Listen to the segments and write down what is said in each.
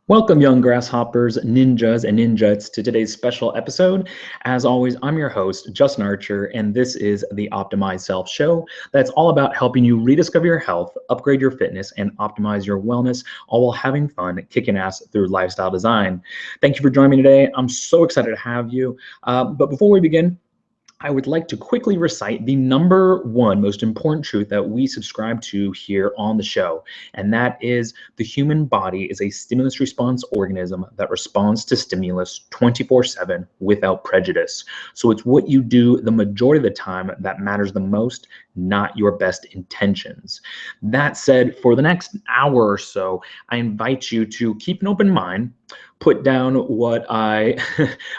Welcome, young grasshoppers, ninjas, and ninjets, to today's special episode. As always, I'm your host, Justin Archer, and this is the Optimize Self Show that's all about helping you rediscover your health, upgrade your fitness, and optimize your wellness, all while having fun, kicking ass through lifestyle design. Thank you for joining me today. I'm so excited to have you. But before we begin, I would like to quickly recite the number one most important truth that we subscribe to here on the show, and that is the human body is a stimulus response organism that responds to stimulus 24/7 without prejudice. So it's what you do the majority of the time that matters the most, not your best intentions. That said, for the next hour or so, I invite you to keep an open mind, put down what I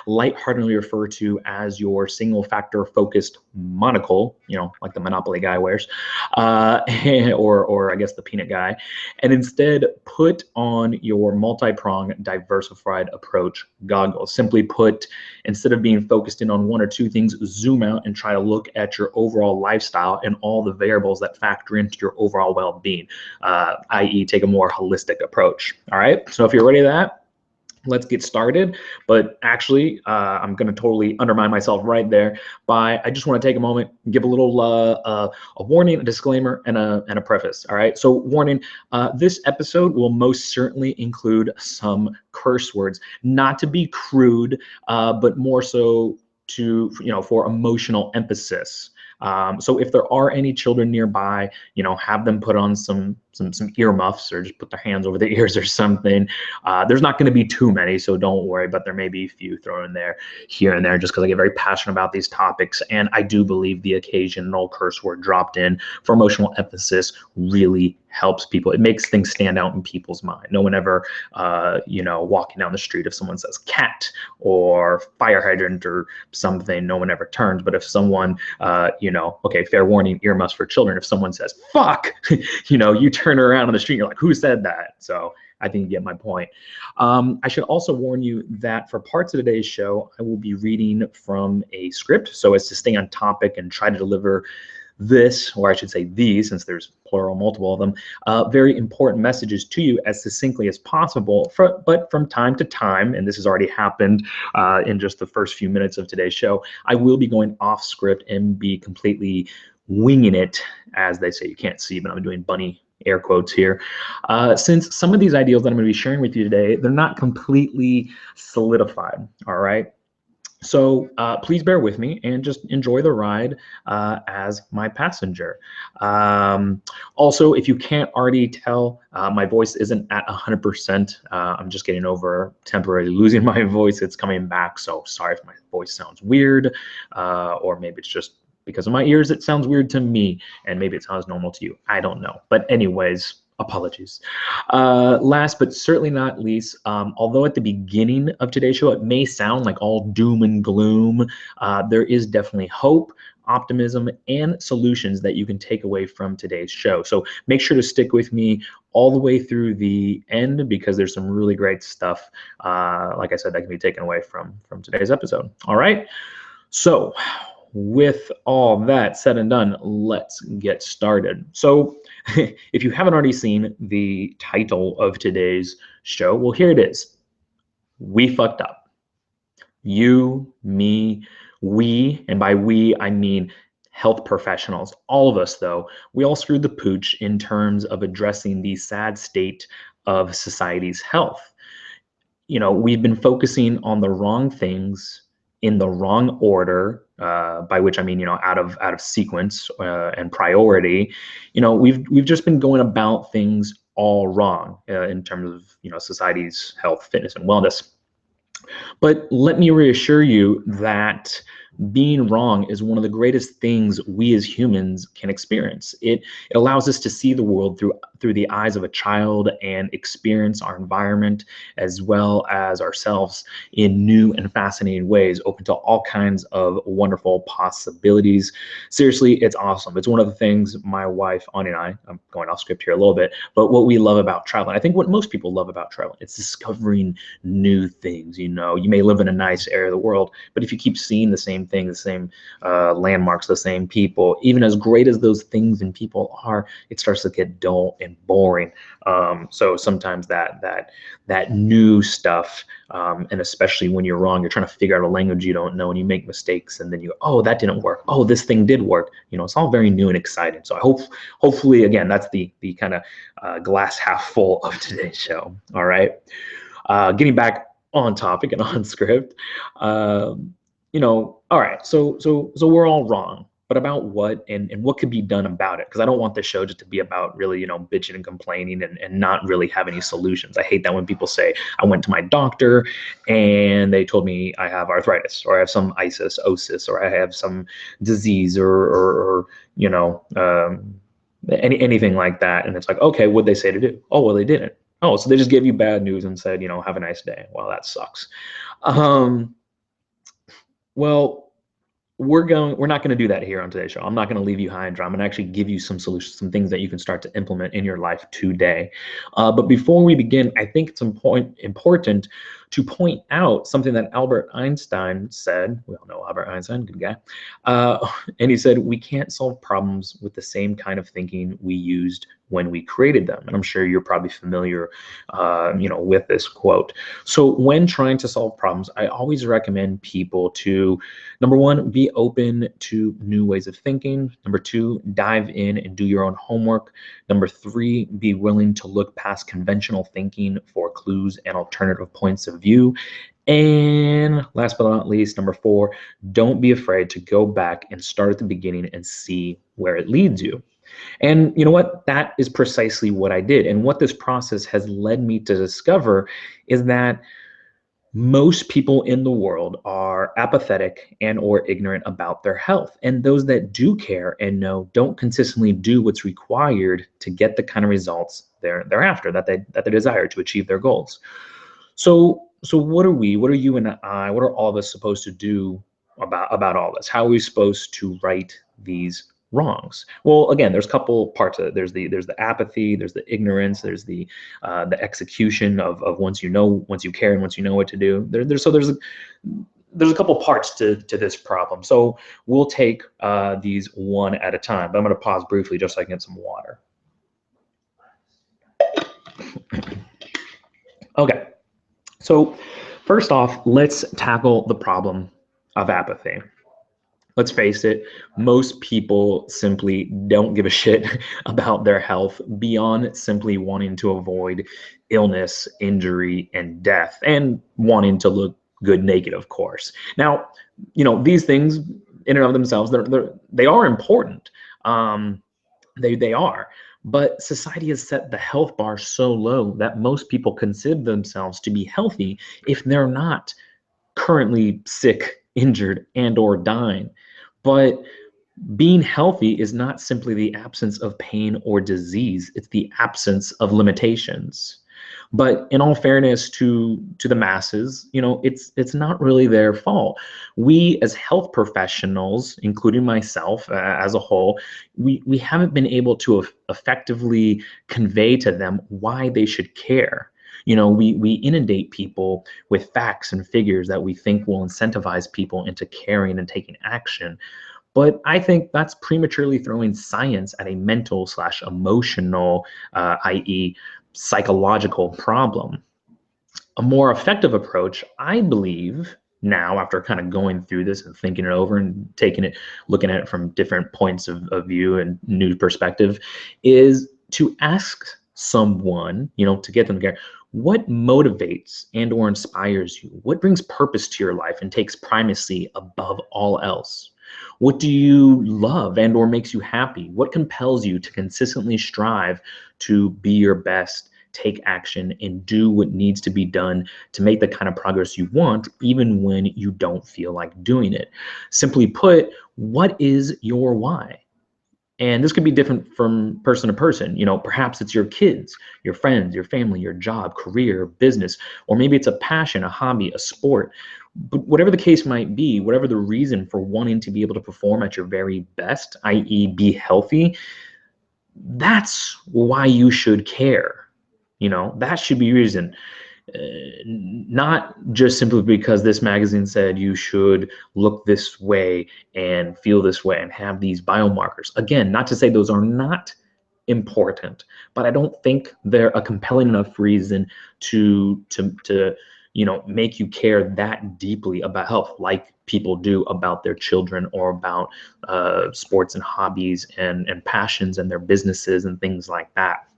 lightheartedly refer to as your single factor focused monocle, like the Monopoly guy wears, or I guess the peanut guy, and instead put on your multi-pronged diversified approach goggles. Simply put, instead of being focused in on one or two things, zoom out and try to look at your overall lifestyle and all the variables that factor into your overall well-being, i.e. take a more holistic approach. All right, so if you're ready for that, let's get started. But actually, I'm going to totally undermine myself right there I just want to take a moment and give a little a warning, a disclaimer, and a preface. All right. So warning, this episode will most certainly include some curse words, not to be crude, but more so for emotional emphasis. So if there are any children nearby, have them put on some earmuffs or just put their hands over their ears or something. There's not going to be too many, so don't worry, but there may be a few thrown in there here and there just because I get very passionate about these topics. And I do believe the occasional curse word dropped in for emotional emphasis really helps people. It makes things stand out in people's mind. No one ever, walking down the street, if someone says cat or fire hydrant or something, no one ever turns. But if someone, okay, fair warning, earmuffs for children. If someone says, fuck, you turn around on the street, you're like, who said that? So I think you get my point. I should also warn you that for parts of today's show, I will be reading from a script so as to stay on topic and try to deliver this, or I should say these, since there's plural, multiple of them, very important messages to you as succinctly as possible. But from time to time, and this has already happened in just the first few minutes of today's show, I will be going off script and be completely winging it, as they say. You can't see, but I'm doing bunny air quotes here, since some of these ideals that I'm going to be sharing with you today, they're not completely solidified. All right. So please bear with me and just enjoy the ride as my passenger. Also, if you can't already tell, my voice isn't at 100%. I'm just getting over temporarily losing my voice. It's coming back. So sorry if my voice sounds weird, or maybe it's just because of my ears, it sounds weird to me, and maybe it sounds normal to you. I don't know. But anyways, apologies. Last but certainly not least, although at the beginning of today's show it may sound like all doom and gloom, there is definitely hope, optimism, and solutions that you can take away from today's show. So make sure to stick with me all the way through the end, because there's some really great stuff, like I said, that can be taken away from today's episode. All right. So with all that said and done, let's get started. So if you haven't already seen the title of today's show, well, here it is. We fucked up. You, me, we, and by we, I mean health professionals. All of us, though, we all screwed the pooch in terms of addressing the sad state of society's health. We've been focusing on the wrong things in the wrong order, by which I mean, out of sequence and priority. We've just been going about things all wrong in terms of society's health, fitness, and wellness. But let me reassure you that being wrong is one of the greatest things we as humans can experience. It allows us to see the world through the eyes of a child and experience our environment as well as ourselves in new and fascinating ways, open to all kinds of wonderful possibilities. Seriously, it's awesome. It's one of the things my wife, Ani, and I'm going off script here a little bit, but what we love about traveling, I think what most people love about traveling, it's discovering new things. You may live in a nice area of the world, but if you keep seeing the same things, the same landmarks, the same people. Even as great as those things and people are, it starts to get dull and boring. So sometimes that new stuff, and especially when you're wrong, you're trying to figure out a language you don't know and you make mistakes, and then you go, oh, that didn't work. Oh, this thing did work. It's all very new and exciting. So hopefully, again, that's the kind of glass half full of today's show. All right. Getting back on topic and on script, all right. So we're all wrong, but about what and what could be done about it? Because I don't want this show just to be about really, bitching and complaining and not really have any solutions. I hate that when people say, I went to my doctor and they told me I have arthritis, or I have some osis, or I have some disease, or anything like that. And it's like, okay, what'd they say to do? Oh, well, they didn't. Oh, so they just gave you bad news and said, have a nice day. Well, that sucks. Well, we're not going to do that here on today's show. I'm not going to leave you high and dry. I'm going to actually give you some solutions, some things that you can start to implement in your life today. But before we begin, I think it's important to point out something that Albert Einstein said. We all know Albert Einstein, good guy. And he said, we can't solve problems with the same kind of thinking we used when we created them. And I'm sure you're probably familiar, with this quote. So when trying to solve problems, I always recommend people to, number one, be open to new ways of thinking. Number two, dive in and do your own homework. Number three, be willing to look past conventional thinking for clues and alternative points of view. And last but not least, number four, don't be afraid to go back and start at the beginning and see where it leads you. And you know what? That is precisely what I did. And what this process has led me to discover is that most people in the world are apathetic and or ignorant about their health. And those that do care and know don't consistently do what's required to get the kind of results they're after, that they desire to achieve their goals. So what are you and I, what are all of us supposed to do about all this? How are we supposed to right these wrongs? Well, again, there's a couple parts of it. There's the apathy, there's the ignorance, there's the execution of once you care and once you know what to do. There's a couple parts to this problem. So we'll take these one at a time. But I'm going to pause briefly just so I can get some water. Okay. So first off, let's tackle the problem of apathy. Let's face it, most people simply don't give a shit about their health beyond simply wanting to avoid illness, injury, and death, and wanting to look good naked, of course. Now, these things in and of themselves, they are important. They are. But society has set the health bar so low that most people consider themselves to be healthy if they're not currently sick, injured, and or dying. But being healthy is not simply the absence of pain or disease, it's the absence of limitations. But in all fairness to the masses, it's not really their fault. We as health professionals, including myself as a whole, we haven't been able to effectively convey to them why they should care. We inundate people with facts and figures that we think will incentivize people into caring and taking action. But I think that's prematurely throwing science at a mental/emotional, i.e., psychological problem. A more effective approach, I believe, now after kind of going through this and thinking it over and looking at it from different points of view and new perspective, is to ask someone, to get them to care, what motivates and or inspires you? What brings purpose to your life and takes primacy above all else? What do you love and or makes you happy? What compels you to consistently strive to be your best, take action, and do what needs to be done to make the kind of progress you want, even when you don't feel like doing it? Simply put, what is your why? And this could be different from person to person. Perhaps it's your kids, your friends, your family, your job, career, business, or maybe it's a passion, a hobby, a sport. But whatever the case might be, whatever the reason for wanting to be able to perform at your very best, i.e. be healthy, that's why you should care. That should be reason. not just simply because this magazine said you should look this way and feel this way and have these biomarkers. Again, not to say those are not important, but I don't think they're a compelling enough reason to make you care that deeply about health, like people do about their children or about sports and hobbies and passions and their businesses and things like that.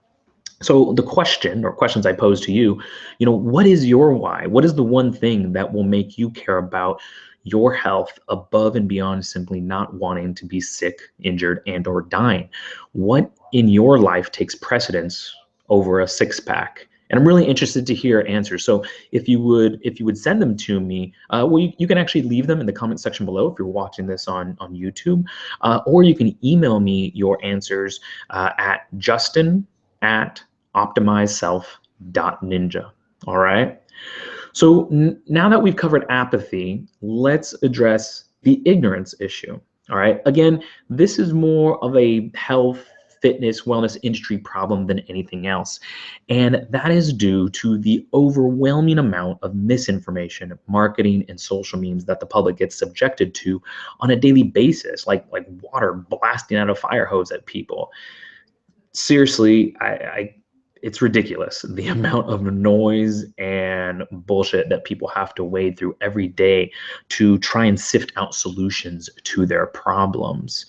So the question or questions I pose to you, what is your why? What is the one thing that will make you care about your health above and beyond simply not wanting to be sick, injured, and or dying? What in your life takes precedence over a six pack? And I'm really interested to hear answers. So if you would send them to me, well, you can actually leave them in the comment section below if you're watching this on YouTube, or you can email me your answers at justin@optimizeself.ninja. All right. So now that we've covered apathy, let's address the ignorance issue. All right. Again, this is more of a health, fitness, wellness industry problem than anything else. And that is due to the overwhelming amount of misinformation, marketing, and social memes that the public gets subjected to on a daily basis, like water blasting out a fire hose at people. Seriously, it's ridiculous the amount of noise and bullshit that people have to wade through every day to try and sift out solutions to their problems.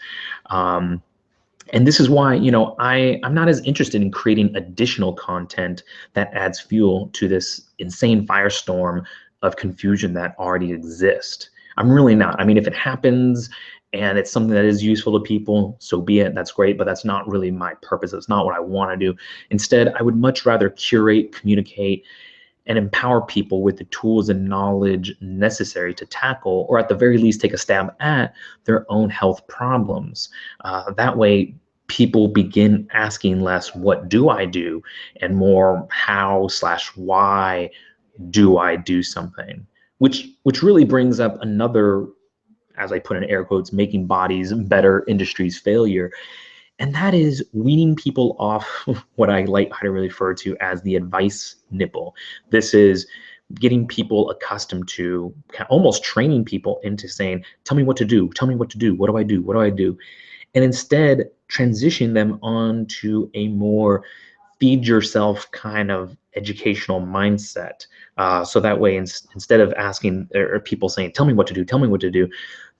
And this is why, I'm not as interested in creating additional content that adds fuel to this insane firestorm of confusion that already exists. I'm really not. I mean, if it happens and it's something that is useful to people, so be it. That's great, but that's not really my purpose. That's not what I want to do. Instead, I would much rather curate, communicate, and empower people with the tools and knowledge necessary to tackle, or at the very least, take a stab at their own health problems. That way, people begin asking less, what do I do? And more, how/why do I do something? Which really brings up another, as I put in air quotes, making bodies better industry's failure. And that is weaning people off what I like to refer to as the advice nipple. This is getting people accustomed to almost training people into saying, tell me what to do, tell me what to do, what do I do, what do I do? And instead transition them onto a more feed yourself kind of educational mindset. So that way, instead of asking or people saying, tell me what to do, tell me what to do,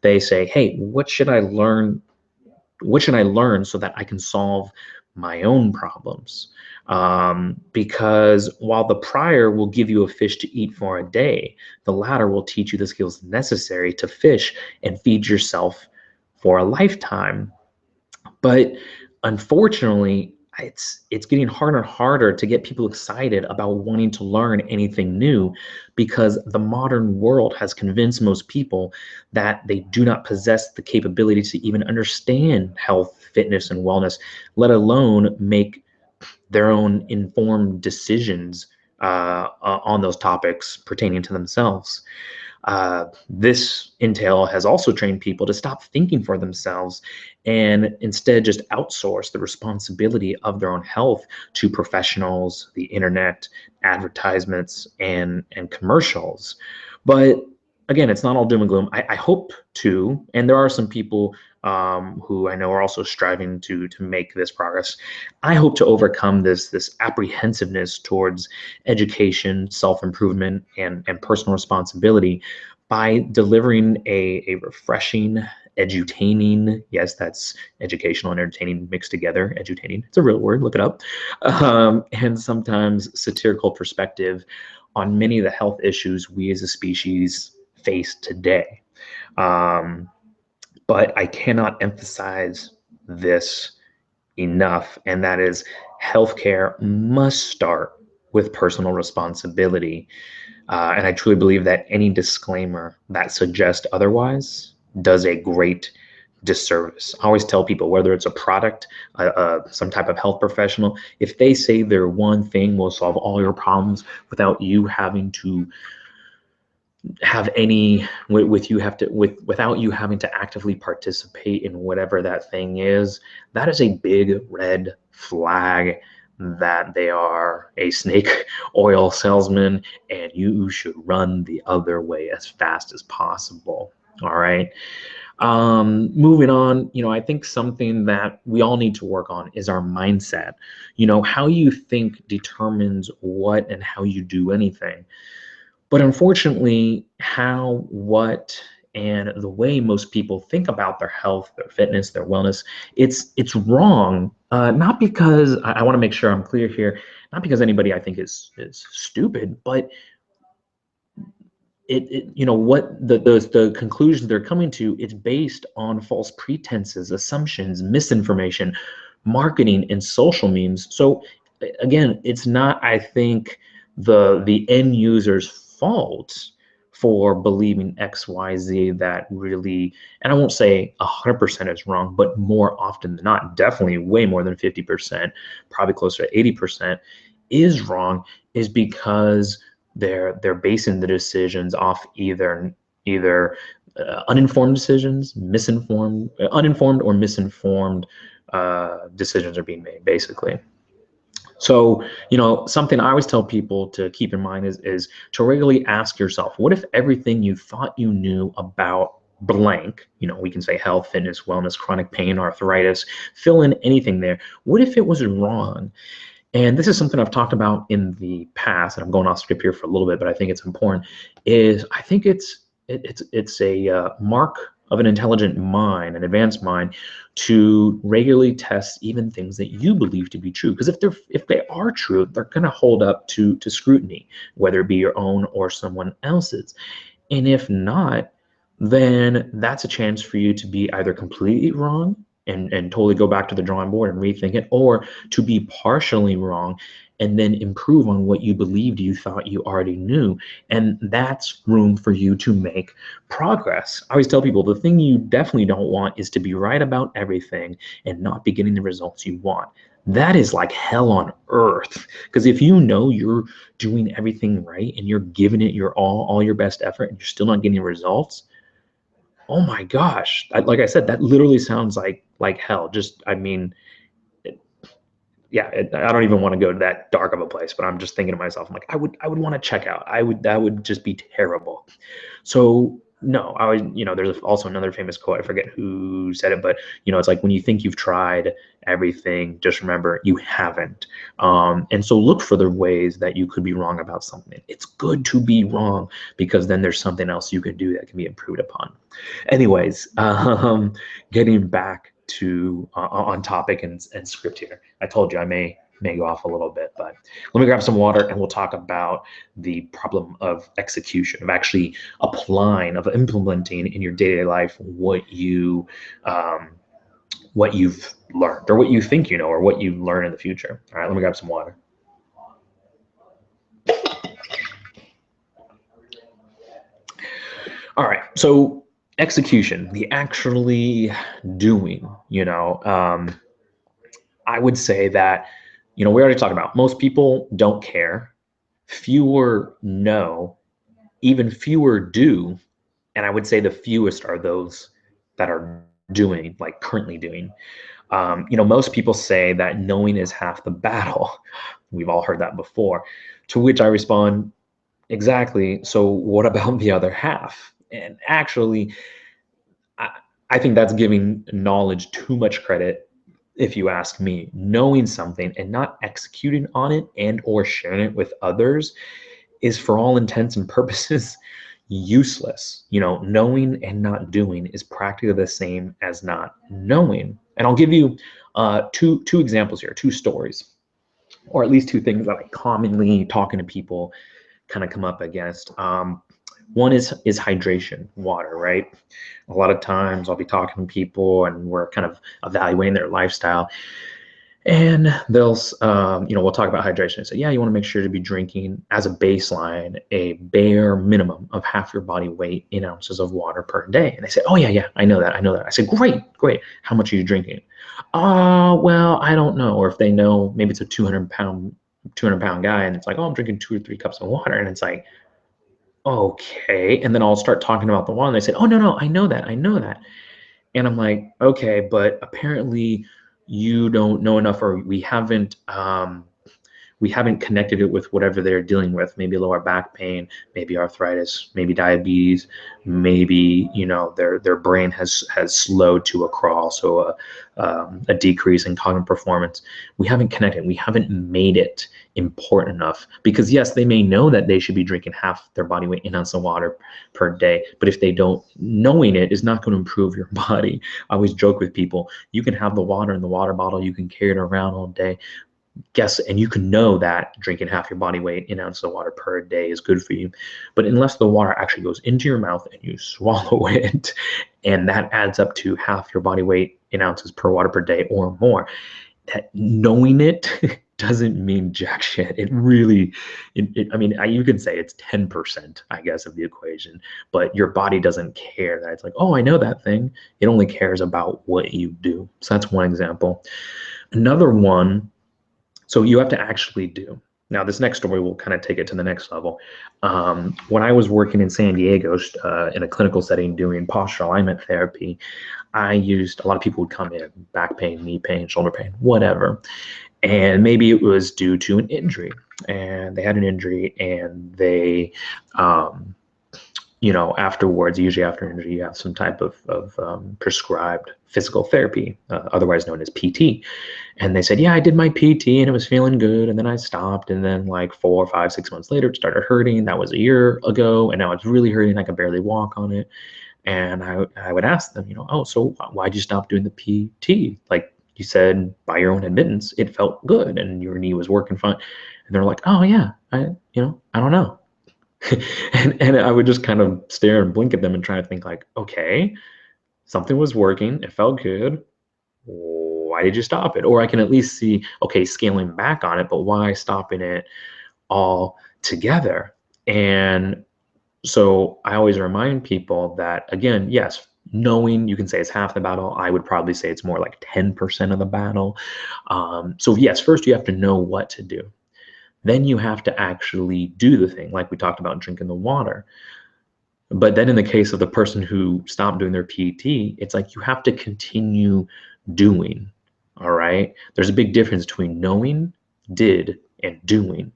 they say, hey, what should I learn? What should I learn so that I can solve my own problems? Because while the prior will give you a fish to eat for a day, the latter will teach you the skills necessary to fish and feed yourself for a lifetime. But unfortunately, it's getting harder and harder to get people excited about wanting to learn anything new, because the modern world has convinced most people that they do not possess the capability to even understand health, fitness, and wellness, let alone make their own informed decisions on those topics pertaining to themselves. This entail has also trained people to stop thinking for themselves and instead just outsource the responsibility of their own health to professionals, the internet, advertisements, and commercials. But again, it's not all doom and gloom. I hope to, and there are some people who I know are also striving to make this progress. I hope to overcome this apprehensiveness towards education, self-improvement, and personal responsibility by delivering a refreshing, edutaining, yes, that's educational and entertaining mixed together, edutaining, it's a real word, look it up, and sometimes satirical perspective on many of the health issues we as a species face today. But I cannot emphasize this enough, and that is healthcare must start with personal responsibility. And I truly believe that any disclaimer that suggests otherwise does a great disservice. I always tell people, whether it's a product, some type of health professional, if they say their one thing will solve all your problems without you having to have any without you having to actively participate in whatever that thing is, that is a big red flag that they are a snake oil salesman and you should run the other way as fast as possible. All right. Moving on, I think something that we all need to work on is our mindset. How you think determines what and how you do anything. But unfortunately, how, what, and the way most people think about their health, their fitness, their wellness, it's wrong. Not because I want to make sure I'm clear here, not because anybody I think is stupid, but what the conclusions they're coming to, it's based on false pretenses, assumptions, misinformation, marketing, and social memes. So again, it's not, I think, the end user's fault for believing XYZ that really, and I won't say 100% is wrong, but more often than not, definitely way more than 50%, probably closer to 80% is wrong, is because they're basing the decisions off either uninformed decisions, uninformed or misinformed decisions are being made, basically. So, something I always tell people to keep in mind is to regularly ask yourself, what if everything you thought you knew about blank, we can say health, fitness, wellness, chronic pain, arthritis, fill in anything there. What if it was wrong? And this is something I've talked about in the past, and I'm going off script here for a little bit, but I think it's important, is I think it's a mark of an intelligent mind, an advanced mind, to regularly test even things that you believe to be true. Because if they are true, they're going to hold up to scrutiny, whether it be your own or someone else's. And if not, then that's a chance for you to be either completely wrong and totally go back to the drawing board and rethink it, or to be partially wrong and then improve on what you believed you thought you already knew. And that's room for you to make progress. I always tell people the thing you definitely don't want is to be right about everything and not be getting the results you want. That is like hell on earth. Because if you know you're doing everything right and you're giving it your all your best effort, and you're still not getting results, oh my gosh, like I said, that literally sounds like hell. I don't even want to go to that dark of a place, but I'm just thinking to myself, I'm like, I would want to check out. That would just be terrible. So no, there's also another famous quote, I forget who said it, but it's like, when you think you've tried everything, just remember you haven't. And so look for the ways that you could be wrong about something. It's good to be wrong, because then there's something else you can do that can be improved upon. Anyways, getting back to on topic and script here. I told you I may go off a little bit, but let me grab some water and we'll talk about the problem of execution, of actually applying, of implementing in your day-to-day life what you've learned, or what you think you know, or what you learn in the future. All right, let me grab some water. All right, so execution, the actually doing, I would say that, we already talked about most people don't care, fewer know, even fewer do, and I would say the fewest are those that are doing, like currently doing. Most people say that knowing is half the battle. We've all heard that before, to which I respond, exactly. So what about the other half? And actually, I think that's giving knowledge too much credit. If you ask me, knowing something and not executing on it and or sharing it with others is, for all intents and purposes, useless. Knowing and not doing is practically the same as not knowing. And I'll give you two examples here, two stories, or at least two things that I commonly, talking to people, kind of come up against. One is hydration, water, right? A lot of times I'll be talking to people and we're kind of evaluating their lifestyle, and they'll, we'll talk about hydration and say, yeah, you want to make sure to be drinking, as a baseline, a bare minimum of half your body weight in ounces of water per day. And they say, oh yeah, I know that. I say, great. How much are you drinking? Well, I don't know. Or if they know, maybe it's a 200-pound guy, and it's like, oh, I'm drinking 2 or 3 cups of water, and it's like, okay. And then I'll start talking about the water, and they say, oh no, I know that. And I'm like, okay, but apparently you don't know enough, or we haven't we haven't connected it with whatever they're dealing with, maybe lower back pain, maybe arthritis, maybe diabetes, maybe, you know, their brain has slowed to a crawl, so a decrease in cognitive performance. We haven't connected. We haven't made it important enough, because yes, they may know that they should be drinking half their body weight in ounce of water per day, but if they don't, knowing it is not going to improve your body. I always joke with people, you can have the water in the water bottle, you can carry it around all day, and you can know that drinking half your body weight in ounces of water per day is good for you, but unless the water actually goes into your mouth and you swallow it, and that adds up to half your body weight in ounces per water per day or more, that knowing it doesn't mean jack shit. It really, I mean, you can say it's 10%, I guess, of the equation, but your body doesn't care that it's like, oh, I know that thing. It only cares about what you do. So that's one example. Another one, so you have to actually do. Now, this next story will kind of take it to the next level. When I was working in San Diego in a clinical setting doing postural alignment therapy, I used, a lot of people would come in, back pain, knee pain, shoulder pain, whatever. And maybe it was due to an injury. And they had an injury, and they, you know, afterwards, usually after an injury, you have some type of prescribed physical therapy, otherwise known as PT. And they said, yeah, I did my PT and it was feeling good. And then I stopped. And then like 4, 5, 6 months later, it started hurting. That was a year ago. And now it's really hurting. I can barely walk on it. And I would ask them, you know, oh, so why'd you stop doing the PT? Like you said, by your own admittance, it felt good and your knee was working fine. And they're like, oh yeah, I don't know. And I would just kind of stare and blink at them and try to think like, okay, something was working. It felt good. Why did you stop it? Or I can at least see, okay, scaling back on it, but why stopping it all together? And so I always remind people that, again, yes, knowing, you can say it's half the battle. I would probably say it's more like 10% of the battle. So yes, first you have to know what to do. Then you have to actually do the thing, like we talked about drinking the water. But then in the case of the person who stopped doing their PT, it's like you have to continue doing. All right. There's a big difference between knowing, did, and doing.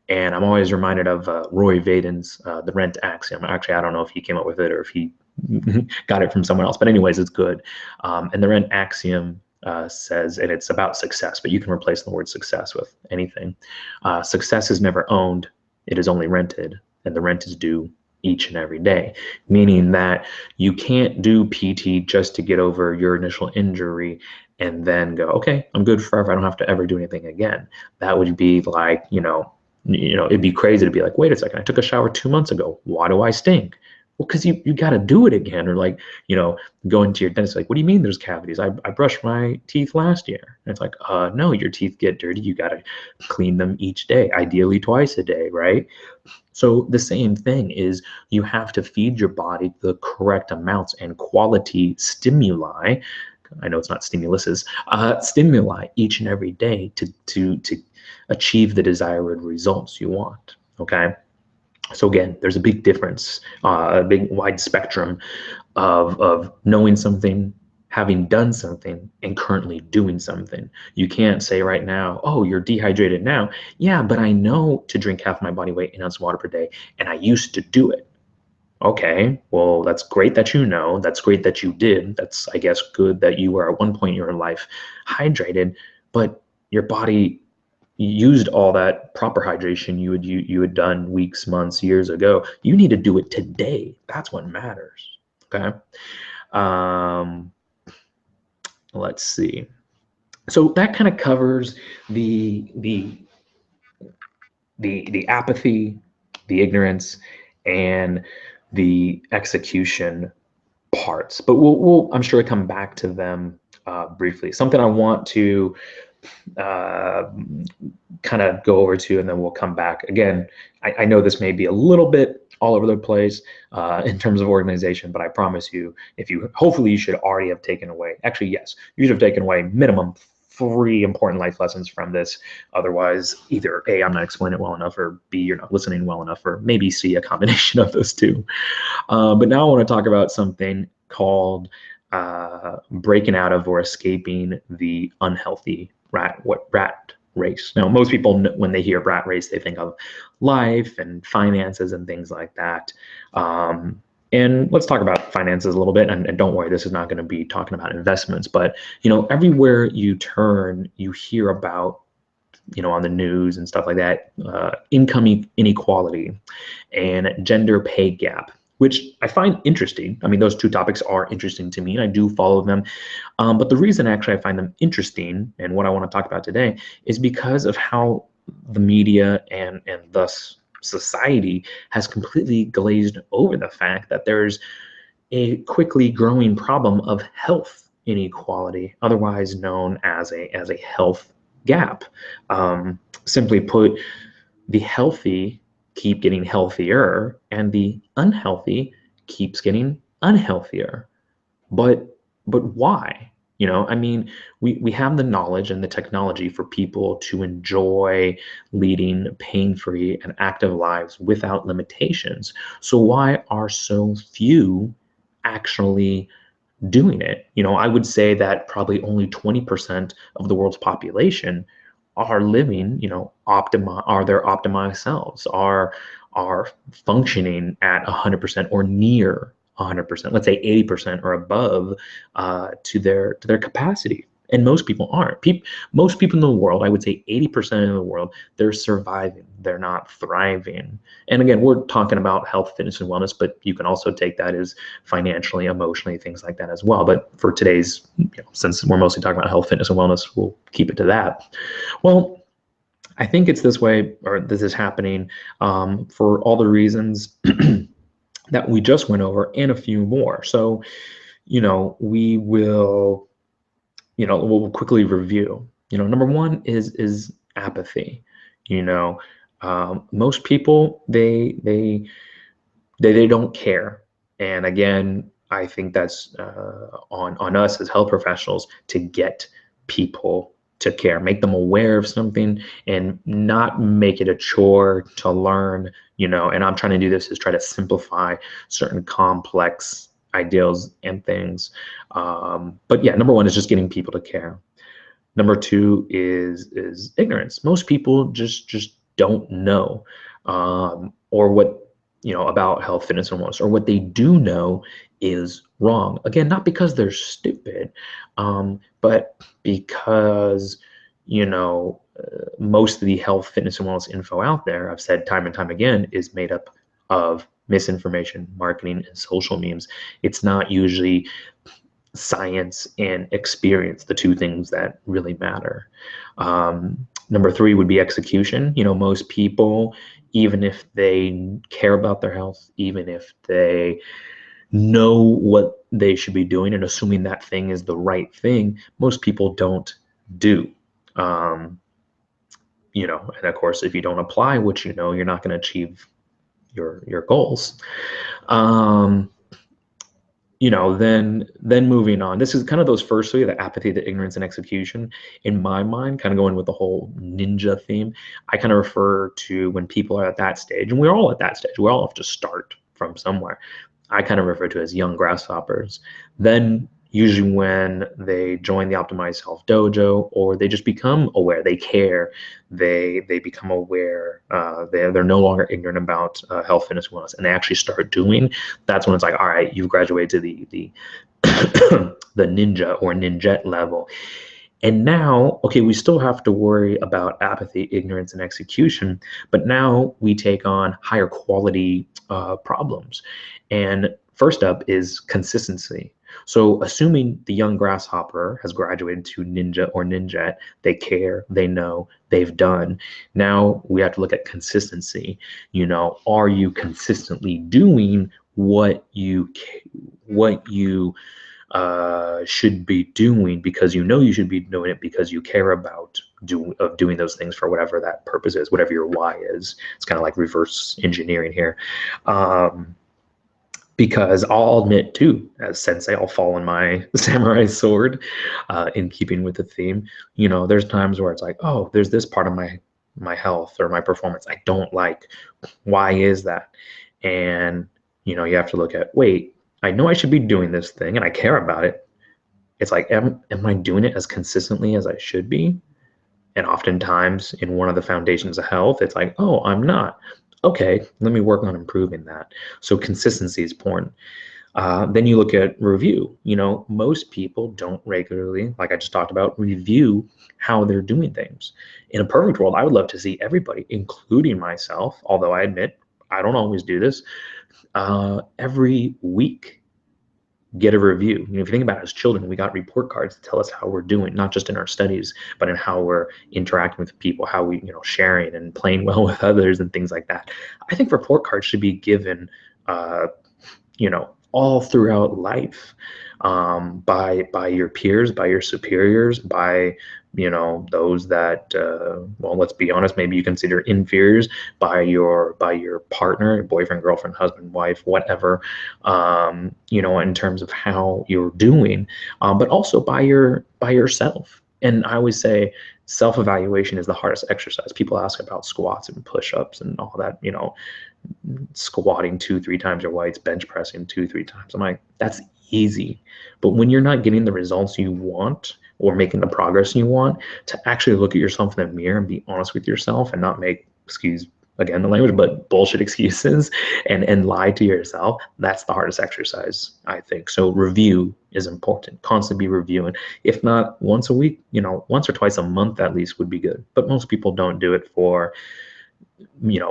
And I'm always reminded of Roy Vaden's the rent axiom. Actually, I don't know if he came up with it or if he got it from someone else, but anyways, it's good. And the rent axiom says, and it's about success, but you can replace the word success with anything. Success is never owned, it is only rented, and the rent is due each and every day, meaning that you can't do PT just to get over your initial injury and then go, okay, I'm good forever. I don't have to ever do anything again. That would be like, it'd be crazy to be like, wait a second, I took a shower 2 months ago. Why do I stink? Well, because you got to do it again. Or like, going to your dentist, like, what do you mean there's cavities? I brushed my teeth last year. And it's like, no, your teeth get dirty. You got to clean them each day, ideally twice a day, right? So the same thing is you have to feed your body the correct amounts and quality stimuli. I know it's not stimuluses, stimuli each and every day to achieve the desired results you want. Okay. So again, there's a big difference, a big wide spectrum of knowing something, having done something, and currently doing something. You can't say right now, oh, you're dehydrated now. Yeah, but I know to drink half my body weight in ounces of water per day, and I used to do it. Okay, well, that's great that you know. That's great that you did. That's, I guess, good that you were at one point in your life hydrated, but your body used all that proper hydration you had done weeks, months, years ago. You need to do it today. That's what matters. Okay. Let's see. So that kind of covers the apathy, the ignorance, and the execution parts. But we'll I'm sure come back to them briefly. Something I want to kind of go over to, and then we'll come back. Again, I know this may be a little bit all over the place in terms of organization, but I promise you, hopefully you should already have taken away, actually, yes, you should have taken away minimum 3 important life lessons from this. Otherwise, either A, I'm not explaining it well enough, or B, you're not listening well enough, or maybe C, a combination of those two. But now I want to talk about something called breaking out of or escaping the unhealthy rat race. Now, most people, when they hear rat race, they think of life and finances and things like that. And let's talk about finances a little bit. And don't worry, this is not going to be talking about investments, but everywhere you turn, you hear about, on the news and stuff like that, income inequality and gender pay gap, which I find interesting. I mean, those two topics are interesting to me, and I do follow them. But the reason actually I find them interesting and what I want to talk about today is because of how the media and thus society has completely glazed over the fact that there's a quickly growing problem of health inequality, otherwise known as a health gap. Simply put, the healthy keep getting healthier and the unhealthy keeps getting unhealthier. But why? I mean, we have the knowledge and the technology for people to enjoy leading pain-free and active lives without limitations. So why are so few actually doing it? I would say that probably only 20% of the world's population are living, are their optimized selves, are functioning at 100% or near 100%, let's say 80% or above, to their capacity. And most people aren't. Most people in the world, I would say 80% of the world, they're surviving. They're not thriving. And again, we're talking about health, fitness, and wellness, but you can also take that as financially, emotionally, things like that as well. But for today's, since we're mostly talking about health, fitness, and wellness, we'll keep it to that. Well, I think it's this way, or this is happening for all the reasons that we just went over and a few more. So, we will, we'll quickly review. Number one is apathy. Most people they don't care, and again, I think that's on us as health professionals to get people to care, make them aware of something, and not make it a chore to learn. And I'm trying to do this is try to simplify certain complex ideals and things. But yeah, number one is just getting people to care. Number two is ignorance. Most people just don't know, or what about health, fitness, and wellness, or what they do know is wrong. Again, not because they're stupid, but because most of the health, fitness, and wellness info out there, I've said time and time again, is made up of misinformation, marketing, and social memes. It's not usually science and experience, the two things that really matter. Number three would be execution. Most people, even if they care about their health, even if they know what they should be doing and assuming that thing is the right thing, most people don't do. And of course, if you don't apply what you're not going to achieve your goals. Then moving on. This is kind of those first three, the apathy, the ignorance, and execution. In my mind, kind of going with the whole ninja theme, I kind of refer to when people are at that stage, and we're all at that stage. We all have to start from somewhere. I kind of refer to as young grasshoppers. Then usually when they join the Optimized Self Dojo, or they just become aware, they care, they become aware, they're no longer ignorant about health, fitness, wellness, and they actually start doing. That's when it's like, all right, you've graduated to the the ninja or ninjet level. And now, okay, we still have to worry about apathy, ignorance, and execution, but now we take on higher quality problems. And first up is consistency. So assuming the young grasshopper has graduated to ninja or ninjet, they care, they know, they've done. Now we have to look at consistency. Are you consistently doing what you should be doing because you should be doing it because you care about doing those things for whatever that purpose is, whatever your why is. It's kind of like reverse engineering here. Because I'll admit too, as Sensei, I'll fall on my samurai sword in keeping with the theme. There's times where it's like, oh, there's this part of my health or my performance I don't like. Why is that? And you have to look at, wait, I know I should be doing this thing and I care about it. It's like, am I doing it as consistently as I should be? And oftentimes in one of the foundations of health, it's like, oh, I'm not. Okay, let me work on improving that. So consistency is important. Then you look at review. Most people don't regularly, like I just talked about, review how they're doing things. In a perfect world, I would love to see everybody, including myself, although I admit I don't always do this, every week get a review. If you think about it, as children, we got report cards to tell us how we're doing, not just in our studies, but in how we're interacting with people, how we, sharing and playing well with others and things like that. I think report cards should be given, all throughout life, by your peers, by your superiors, by those that, well, let's be honest, maybe you consider inferiors, by your partner, boyfriend, girlfriend, husband, wife, whatever, in terms of how you're doing, but also by yourself. And I always say self-evaluation is the hardest exercise. People ask about squats and push-ups and all that, squatting 2-3 times your weights, bench pressing 2-3 times. I'm like, that's easy. But when you're not getting the results you want or making the progress you want, to actually look at yourself in the mirror and be honest with yourself and not make, excuse again the language, but bullshit excuses and lie to yourself, that's the hardest exercise, I think. So review is important. Constantly be reviewing. If not once a week, once or twice a month at least would be good. But most people don't do it for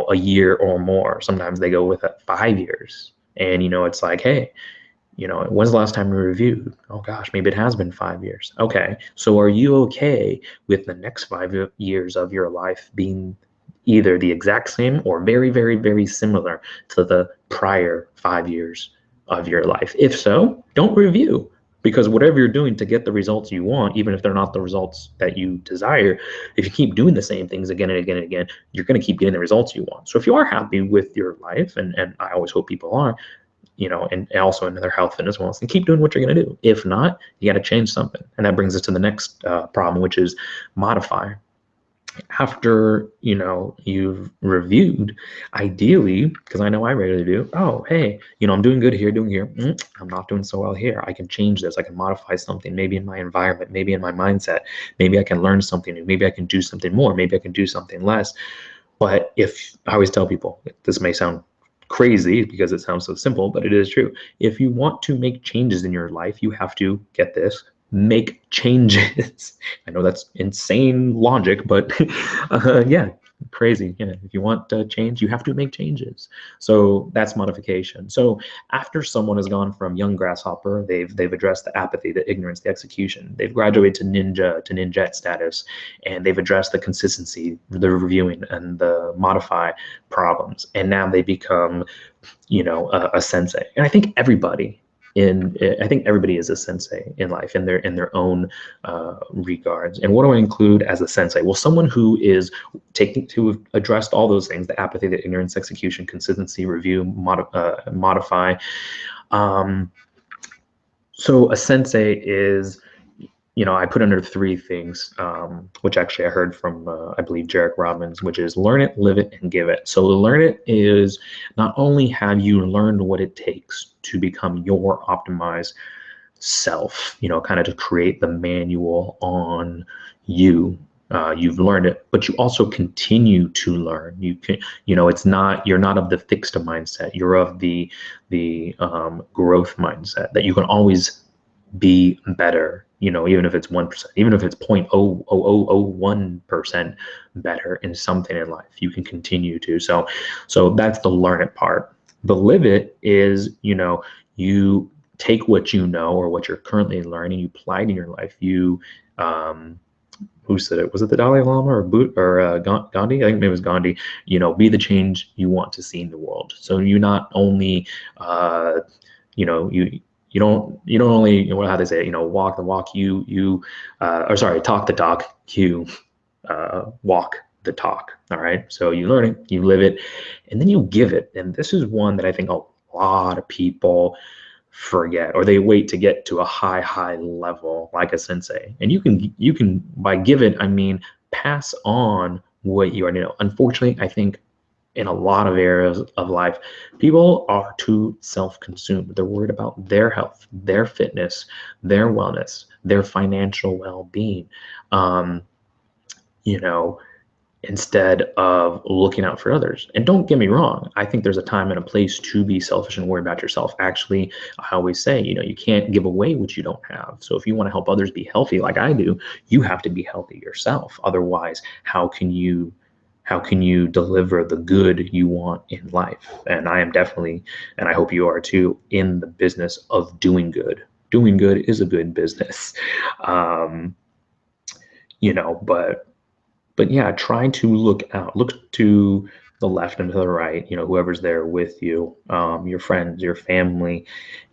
a year or more. Sometimes they go with it 5 years. And it's like, hey, when's the last time we reviewed? Oh gosh, maybe it has been 5 years. Okay, so are you okay with the next 5 years of your life being either the exact same or very, very, very similar to the prior 5 years of your life? If so, don't review, because whatever you're doing to get the results you want, even if they're not the results that you desire, if you keep doing the same things again and again and again, you're going to keep getting the results you want. So if you are happy with your life, and I always hope people are, and also in their health, fitness, wellness, and keep doing what you're going to do. If not, you got to change something. And that brings us to the next problem, which is modify. After you've reviewed, ideally, because I know I rarely do, oh hey, I'm doing good here, I'm not doing so well here, I can change this, I can modify something, maybe in my environment, maybe in my mindset, maybe I can learn something new, maybe I can do something more, maybe I can do something less. But if I always tell people, this may sound crazy because it sounds so simple, but it is true. If you want to make changes in your life, you have to, get this, make changes. I know that's insane logic, but yeah, crazy. Yeah, if you want to change, you have to make changes. So that's modification. So after someone has gone from young grasshopper, they've addressed the apathy, the ignorance, the execution. They've graduated to ninja status, and they've addressed the consistency, the reviewing, and the modify problems. And now they become, a sensei. And I think everybody is a sensei in life, in their own regards. And what do I include as a sensei? Well, someone who is taking to have addressed all those things: the apathy, the ignorance, execution, consistency, review, modify. So a sensei is, I put under 3 things, which actually I heard from, I believe, Jarek Robbins, which is learn it, live it, and give it. So learn it is not only have you learned what it takes to become your optimized self, kind of to create the manual on you. You've learned it, but you also continue to learn. You can, you're not of the fixed mindset. You're of the growth mindset, that you can always be better, even if it's 1%, even if it's 0.00001% better in something in life, you can continue to. So that's the learn it part. The live it is, you take what you know or what you're currently learning, you apply it in your life. You, who said it? Was it the Dalai Lama or Gandhi? I think maybe it was Gandhi. Be the change you want to see in the world. So you not only, you don't only, how they say it, walk the walk, talk the talk, you walk the talk. All right. So you learn it, you live it, and then you give it. And this is one that I think a lot of people forget, or they wait to get to a high level like a sensei. And you can by give it, I mean pass on what you already know. Unfortunately, I think in a lot of areas of life, people are too self-consumed. They're worried about their health, their fitness, their wellness, their financial well-being. instead of looking out for others. And don't get me wrong, I think there's a time and a place to be selfish and worry about yourself. Actually, I always say, you can't give away what you don't have. So if you want to help others be healthy like I do, you have to be healthy yourself. Otherwise, how can you deliver the good you want in life? And I am definitely, and I hope you are too, in the business of doing good. Doing good is a good business. um, but yeah, try to look to the left and to the right, whoever's there with you, your friends, your family.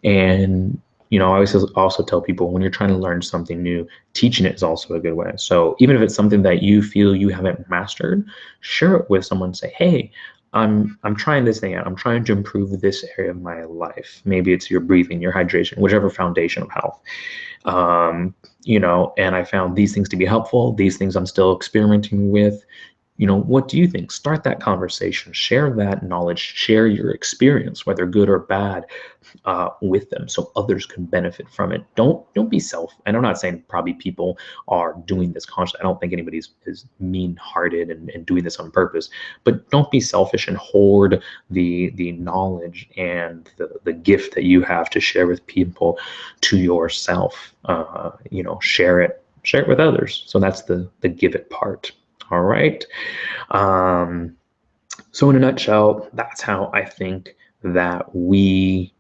And, I always also tell people, when you're trying to learn something new, teaching it is also a good way. So even if it's something that you feel you haven't mastered, share it with someone. Say, hey, I'm trying this thing out. I'm trying to improve this area of my life. Maybe it's your breathing, your hydration, whichever foundation of health. And I found these things to be helpful. These things I'm still experimenting with. What do you think? Start that conversation, share that knowledge, share your experience, whether good or bad, with them, so others can benefit from it. Don't be self. And I'm not saying probably people are doing this consciously. I don't think anybody is mean-hearted and doing this on purpose. But don't be selfish and hoard the knowledge and the gift that you have to share with people to yourself. Share it with others. So that's the give it part. All right. So in a nutshell, that's how I think that we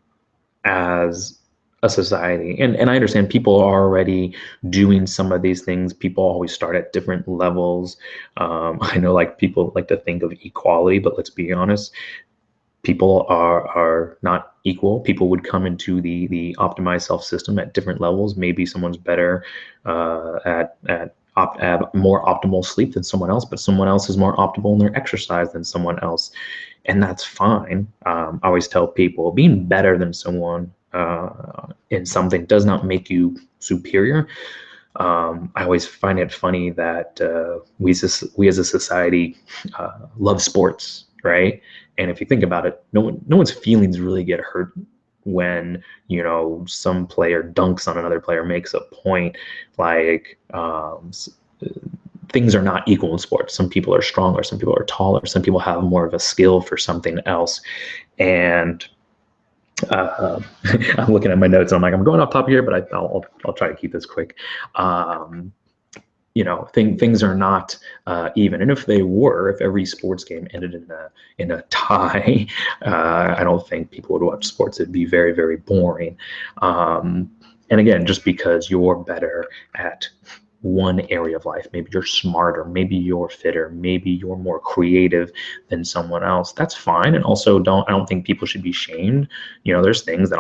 as a society, and I understand people are already doing some of these things. People always start at different levels. I know like people like to think of equality, but let's be honest, people are not equal. People would come into the optimized self system at different levels. Maybe someone's better at more optimal sleep than someone else, but someone else is more optimal in their exercise than someone else, and that's fine. I always tell people, being better than someone in something does not make you superior. I always find it funny that we as a society love sports, right? And if you think about it, no one's feelings really get hurt when some player dunks on another player, makes a point. Like things are not equal in sports. Some people are stronger, some people are taller, some people have more of a skill for something else. And I'm looking at my notes and I'm like, I'm going off topic here, but I'll try to keep this quick. Things are not even, and if they were, if every sports game ended in a tie, I don't think people would watch sports. It'd be very, very boring. And again, just because you're better at one area of life, maybe you're smarter, maybe you're fitter, maybe you're more creative than someone else, that's fine. And also I don't think people should be shamed. There's things that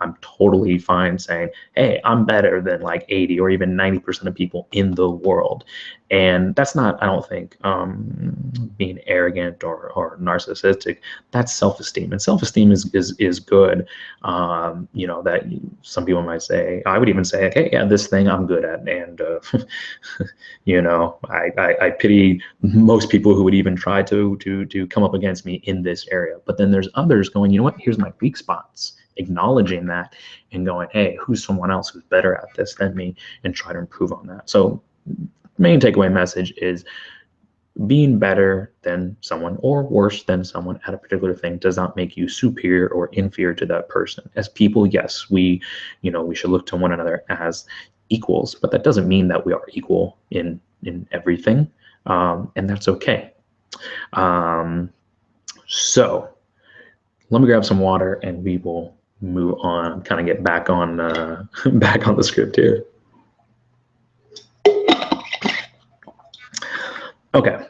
I'm totally fine saying, hey, I'm better than like 80 or even 90% of people in the world. And that's not, I don't think, being arrogant or narcissistic. That's self-esteem. And self-esteem is good. That some people might say, I would even say, hey, yeah, this thing I'm good at. And, I pity most people who would even try to come up against me in this area. But then there's others going, you know what, here's my weak spots. Acknowledging that and going, hey, who's someone else who's better at this than me, and try to improve on that. So main takeaway message is being better than someone or worse than someone at a particular thing does not make you superior or inferior to that person. As people, yes, we should look to one another as equals, but that doesn't mean that we are equal in everything, and that's okay. So let me grab some water and we will move on, kind of get back on back on the script here. Okay,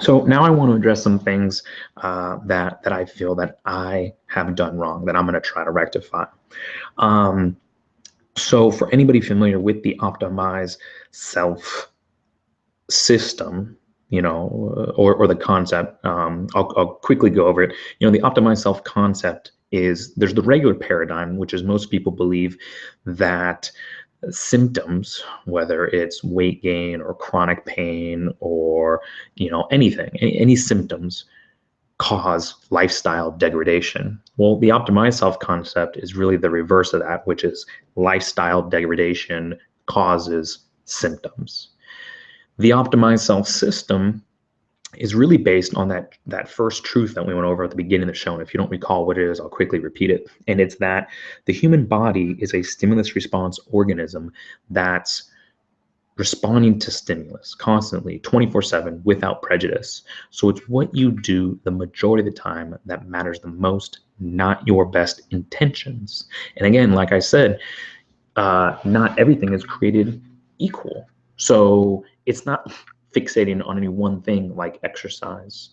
so now I want to address some things that I feel that I have done wrong that I'm going to try to rectify. So for anybody familiar with the optimized self system, or the concept, I'll quickly go over it. The optimized self concept is, there's the regular paradigm, which is most people believe that symptoms, whether it's weight gain or chronic pain or anything, any symptoms, cause lifestyle degradation. Well, the optimized self concept is really the reverse of that, which is lifestyle degradation causes symptoms. The optimized self system is really based on that first truth that we went over at the beginning of the show. And if you don't recall what it is, I'll quickly repeat it. And it's that the human body is a stimulus response organism that's responding to stimulus constantly, 24/7, without prejudice. So it's what you do the majority of the time that matters the most, not your best intentions. And again, like I said, not everything is created equal. So it's not fixating on any one thing like exercise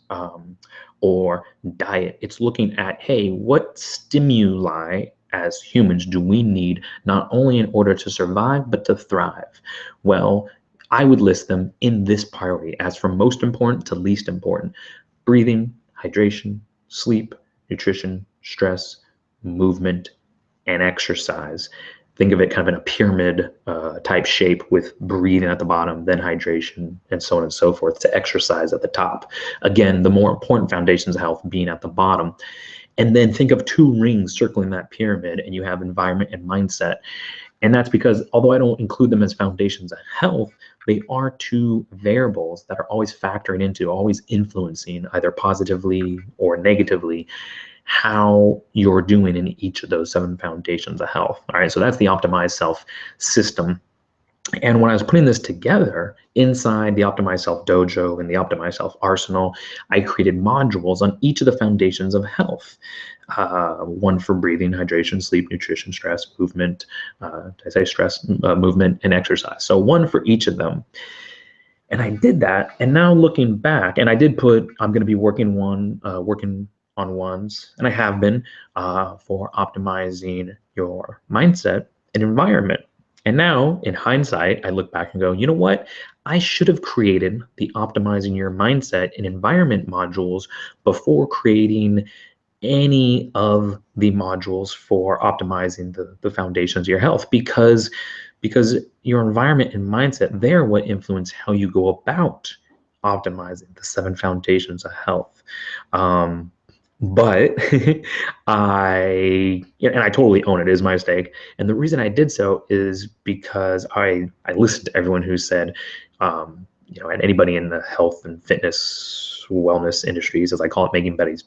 or diet. It's looking at, hey, what stimuli as humans do we need not only in order to survive, but to thrive? Well, I would list them in this priority as from most important to least important: breathing, hydration, sleep, nutrition, stress, movement, and exercise. Think of it kind of in a pyramid type shape with breathing at the bottom, then hydration, and so on and so forth, to exercise at the top. Again, the more important foundations of health being at the bottom. And then think of two rings circling that pyramid, and you have environment and mindset. And that's because although I don't include them as foundations of health, they are two variables that are always factoring into, always influencing either positively or negatively how you're doing in each of those 7 foundations of health. All right, so that's the optimized self system. And when I was putting this together inside the Optimized Self Dojo and the Optimized Self Arsenal, I created modules on each of the foundations of health. One for breathing, hydration, sleep, nutrition, stress, movement. Did I say stress, movement, and exercise? So one for each of them. And I did that. And now looking back, and I did put, I'm going to be working on ones, and I have been, for optimizing your mindset and environment. And now, in hindsight, I look back and go, you know what? I should have created the optimizing your mindset and environment modules before creating any of the modules for optimizing the foundations of your health, because your environment and mindset, they're what influence how you go about optimizing the 7 foundations of health. But I totally own it. It is my mistake. And the reason I did so is because I listened to everyone who said, and anybody in the health and fitness wellness industries, as I call it, making bodies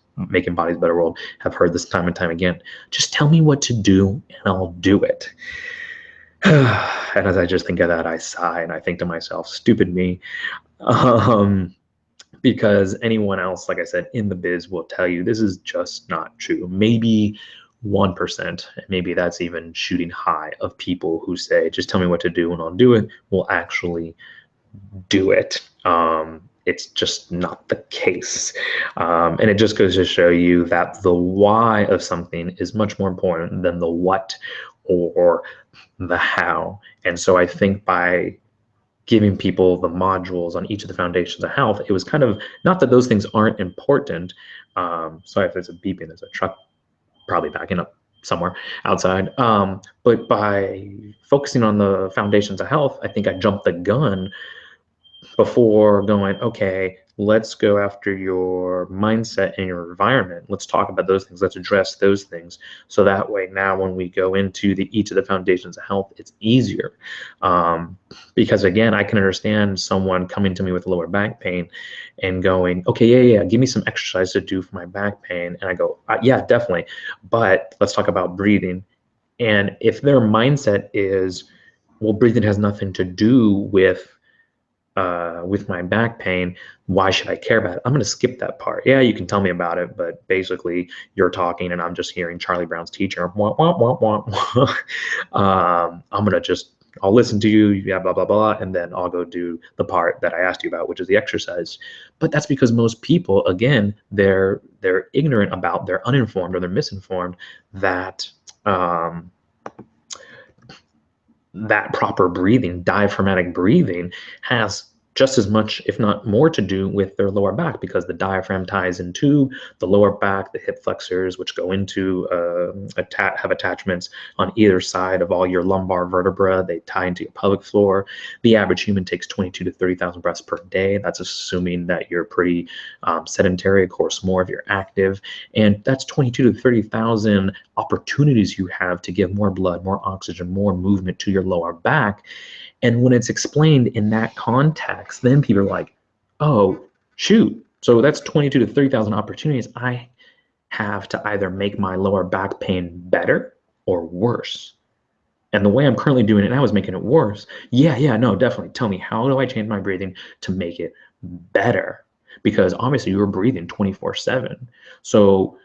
better world, have heard this time and time again. Just tell me what to do and I'll do it. And as I just think of that, I sigh and I think to myself, stupid me. Because anyone else, like I said, in the biz will tell you this is just not true. Maybe 1%, and maybe that's even shooting high, of people who say, just tell me what to do and I'll do it, will actually do it. It's just not the case. And it just goes to show you that the why of something is much more important than the what or the how. And so I think by giving people the modules on each of the foundations of health, it was kind of, not that those things aren't important. Sorry if there's a beeping, there's a truck probably backing up somewhere outside. But by focusing on the foundations of health, I think I jumped the gun before going, okay, let's go after your mindset and your environment. Let's talk about those things. Let's address those things. So that way, now when we go into each of the foundations of health, it's easier. Because again, I can understand someone coming to me with lower back pain and going, okay, yeah, give me some exercise to do for my back pain. And I go, yeah, definitely. But let's talk about breathing. And if their mindset is, well, breathing has nothing to do with my back pain, why should I care about it? I'm going to skip that part. Yeah, you can tell me about it, but basically you're talking and I'm just hearing Charlie Brown's teacher. Wah, wah, wah, wah, wah. I'll listen to you, yeah, blah, blah, blah, and then I'll go do the part that I asked you about, which is the exercise. But that's because most people, again, they're ignorant about, they're uninformed or they're misinformed that that proper breathing, diaphragmatic breathing, has just as much, if not more, to do with their lower back, because the diaphragm ties into the lower back, the hip flexors, which go into have attachments on either side of all your lumbar vertebra. They tie into your pelvic floor. The average human takes 22 to 30,000 breaths per day. That's assuming that you're pretty sedentary, of course, more if you're active. And that's 22 to 30,000 opportunities you have to give more blood, more oxygen, more movement to your lower back. And when it's explained in that context, then people are like, oh, shoot. So that's 22 to 30,000 opportunities I have to either make my lower back pain better or worse. And the way I'm currently doing it now is making it worse. Yeah, no, definitely. Tell me, how do I change my breathing to make it better? Because obviously you're breathing 24/7. So